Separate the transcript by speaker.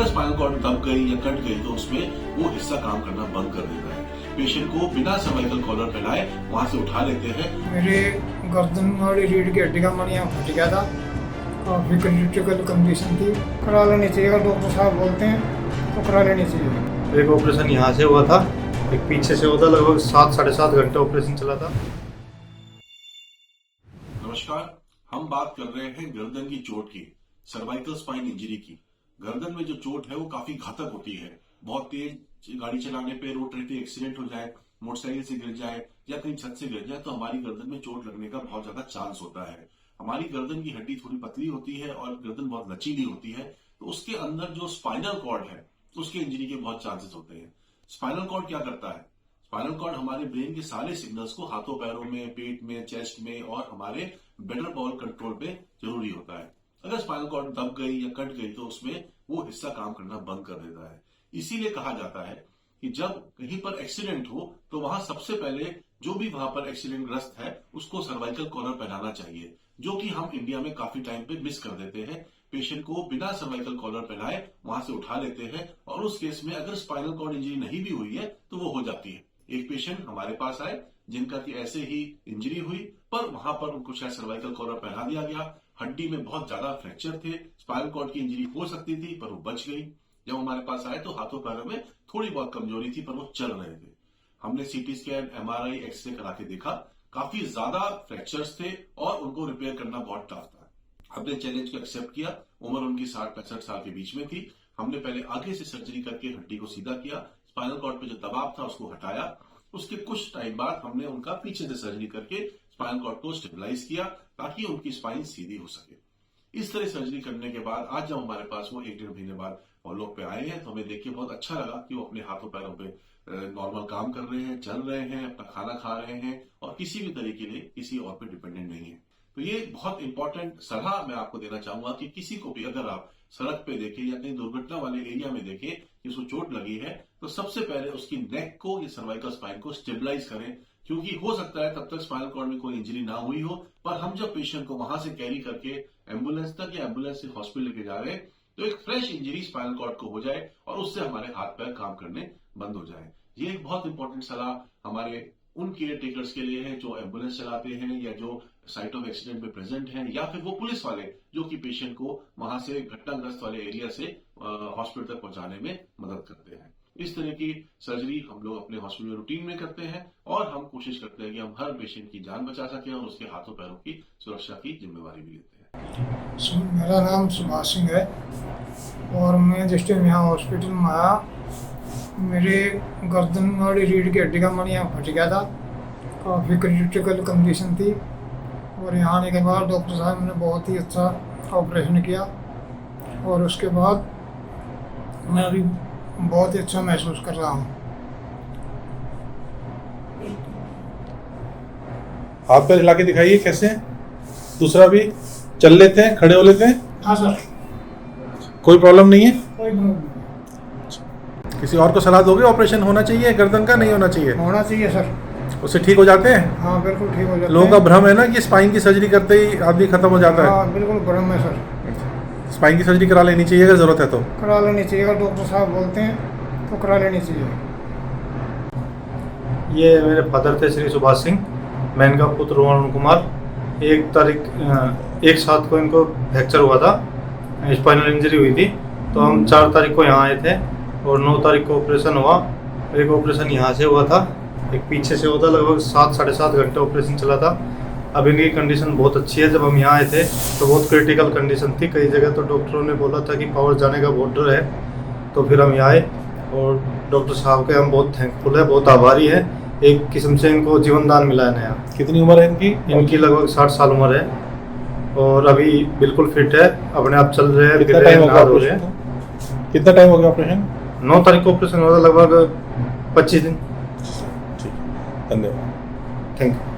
Speaker 1: अगर spinal cord दब गई या कट गई तो उसमें वो हिस्सा काम करना बंद कर देता है। पेशेंट को बिना सर्वाइकल कॉलर पहनाए वहां से उठा लेते हैं।
Speaker 2: मेरे गर्दन वाली रीढ़ की हड्डी का मणियाँ फट गया था, काफी क्रिटिकल कंडीशन थी। करा लेनी चाहिए, अगर डॉक्टर साहब बोलते हैं तो करा लेनी चाहिए।
Speaker 3: एक ऑपरेशन यहाँ से हुआ था, एक पीछे से हुआ था, लगभग 7-7.5 घंटे ऑपरेशन चला था।
Speaker 1: नमस्कार, हम बात कर रहे हैं गर्दन की चोट की, सर्वाइकल स्पाइन इंजरी की। गर्दन में जो चोट है वो काफी घातक होती है। बहुत तेज गाड़ी चलाने पे रोड ट्रैफिक एक्सीडेंट हो जाए, मोटरसाइकिल से गिर जाए या कहीं छत से गिर जाए तो हमारी गर्दन में चोट लगने का बहुत ज्यादा चांस होता है। हमारी गर्दन की हड्डी थोड़ी पतली होती है और गर्दन बहुत लचीली होती है, तो उसके अंदर जो स्पाइनल कॉर्ड है उसके इंजरी के बहुत चांसेस होते हैं। स्पाइनल कॉर्ड क्या करता है? स्पाइनल कॉर्ड हमारे ब्रेन के सारे सिग्नल्स को हाथों पैरों में, पेट में, चेस्ट में और हमारे बेटर बाउल कंट्रोल पे जरूरी होता है। अगर स्पाइनल कॉर्ड दब गई या कट गई तो उसमें वो हिस्सा काम करना बंद कर देता है। इसीलिए कहा जाता है कि जब कहीं पर एक्सीडेंट हो तो वहां सबसे पहले जो भी वहां पर एक्सीडेंट ग्रस्त है उसको सर्वाइकल कॉलर पहनाना चाहिए, जो कि हम इंडिया में काफी टाइम पे मिस कर देते हैं। पेशेंट को बिना सर्वाइकल कॉलर पहनाए वहां से उठा लेते हैं और उस केस में अगर स्पाइनल कॉर्ड इंजरी नहीं भी हुई है तो वो हो जाती है। एक पेशेंट हमारे पास आए जिनका कि ऐसे ही इंजरी हुई, पर वहां पर उनको शायद सर्वाइकल कॉलर पहना दिया गया। हड्डी में बहुत ज्यादा फ्रैक्चर थे, स्पाइनल कॉर्ड की इंजरी हो सकती थी पर वो बच गई। जब हमारे पास आए तो हाथों पैरों में थोड़ी बहुत कमजोरी थी पर वो चल रहे थे। हमने सीटी स्कैन, एमआरआई, एक्सरे करा के देखा, काफी ज्यादा फ्रैक्चर्स थे और उनको रिपेयर करना बहुत टफ था। हमने चैलेंज को एक्सेप्ट किया। उम्र उनकी 60-65 साल के बीच में थी। हमने पहले आगे से सर्जरी करके हड्डी को सीधा किया, स्पाइनल कॉर्ड पे जो दबाव था उसको हटाया। उसके कुछ टाइम बाद हमने उनका पीछे से सर्जरी करके स्पाइनल कॉर्ड को स्टेबलाइज किया ताकि उनकी स्पाइन सीधी हो सके। इस तरह सर्जरी करने के बाद आज जब हमारे पास वो 1-1.5 महीने बाद फॉलोअप पे आए हैं तो हमें देख के बहुत अच्छा लगा कि वो अपने हाथों पैरों पे नॉर्मल काम कर रहे हैं, चल रहे हैं, अपना खाना खा रहे हैं और किसी भी तरीके लिए किसी और पे डिपेंडेंट नहीं है। तो ये बहुत इंपॉर्टेंट सलाह मैं आपको देना चाहूंगा कि किसी को भी अगर आप सड़क पे देखें या कहीं दुर्घटना वाले एरिया में देखें कि उसको चोट लगी है तो सबसे पहले उसकी नेक को या सर्वाइकल स्पाइन को स्टेबलाइज करें, क्योंकि हो सकता है तब तक स्पाइनल कॉर्ड में कोई इंजरी ना हुई हो, पर हम जब पेशेंट को वहां से कैरी करके एम्बुलेंस तक या एम्बुलेंस से हॉस्पिटल लेके जा रहे हैं तो एक फ्रेश इंजरी स्पाइनल कॉर्ड को हो जाए और उससे हमारे हाथ पैर काम करने बंद हो जाए। ये एक बहुत इंपॉर्टेंट सलाह हमारे उन केयर टेकर्स के लिए है जो एम्बुलेंस चलाते हैं या जो साइट ऑफ एक्सीडेंट में प्रेजेंट हैं या फिर वो पुलिस वाले जो कि पेशेंट को वहां से घटनाग्रस्त वाले एरिया से हॉस्पिटल तक पहुंचाने में मदद करते हैं। इस तरह की सर्जरी हम लोग अपने हॉस्पिटल में रूटीन में करते हैं और हम कोशिश करते हैं कि हम हर पेशेंट की जान बचा सकें और उसके हाथों पैरों की सुरक्षा की जिम्मेवारी भी लेते हैं।
Speaker 2: मेरा नाम सुभाष सिंह है और मैं जिस टाइम यहाँ हॉस्पिटल में आया मेरे गर्दन वाली रीढ़ की हड्डी का मणियाँ फट गया था, काफ़ी क्रिटिकल कंडीशन थी और यहाँ आने के बाद डॉक्टर साहब ने बहुत ही अच्छा ऑपरेशन किया और उसके बाद मैं अभी बहुत ही अच्छा महसूस कर रहा हूँ।
Speaker 4: हाथ पैर हिला के दिखाइए कैसे हैं? दूसरा भी चल लेते हैं, खड़े हो लेते हैं।
Speaker 2: हाँ सर,
Speaker 4: कोई प्रॉब्लम नहीं है?
Speaker 2: कोई प्रॉब्लम नहीं।
Speaker 4: किसी और को सलाह दोगे ऑपरेशन होना चाहिए गर्दन का, नहीं होना चाहिए?
Speaker 2: होना चाहिए सर।
Speaker 4: उससे ठीक हो जाते हैं?
Speaker 2: हाँ बिल्कुल ठीक हो जाता है।
Speaker 4: लोगों का भ्रम है ना कि स्पाइन की सर्जरी करते ही आदमी खत्म हो जाता है।
Speaker 2: हाँ बिल्कुल भ्रम है सर।
Speaker 4: स्पाइन की सर्जरी करा लेनी चाहिए अगर जरूरत है तो।
Speaker 2: करा लेनी चाहिए, अगर डॉक्टर साहब बोलते हैं तो करा लेनी चाहिए।
Speaker 3: ये मेरे फादर थे श्री सुभाष सिंह, मैं इनका पुत्र रोहन कुमार। 1 सात को इनको फ्रैक्चर हुआ था, स्पाइनल इंजरी हुई थी, तो हम 4 तारीख को यहाँ आए थे और 9 तारीख को ऑपरेशन हुआ। एक ऑपरेशन यहाँ से हुआ था, एक पीछे से हुआ था, लगभग 7-7.5 घंटे ऑपरेशन चला था। अब इनकी कंडीशन बहुत अच्छी है। जब हम यहाँ आए थे तो बहुत क्रिटिकल कंडीशन थी, कई जगह तो डॉक्टरों ने बोला था कि पावर जाने का बहुत डर है। तो फिर हम यहाँ आए और डॉक्टर साहब के हम बहुत थैंकफुल है, बहुत आभारी है। एक किस्म से इनको जीवन दान मिला है नया।
Speaker 4: कितनी उम्र है इनकी?
Speaker 3: इनकी लगभग 60 साल उम्र है और अभी बिल्कुल फिट है, अपने आप चल रहे हैं,
Speaker 4: कितना टाइम हो गया ऑपरेशन?
Speaker 3: 9 तारीख को ऑपरेशन हुआ था, लगभग 25 दिन।
Speaker 4: ठीक, धन्यवाद।
Speaker 3: Thank you.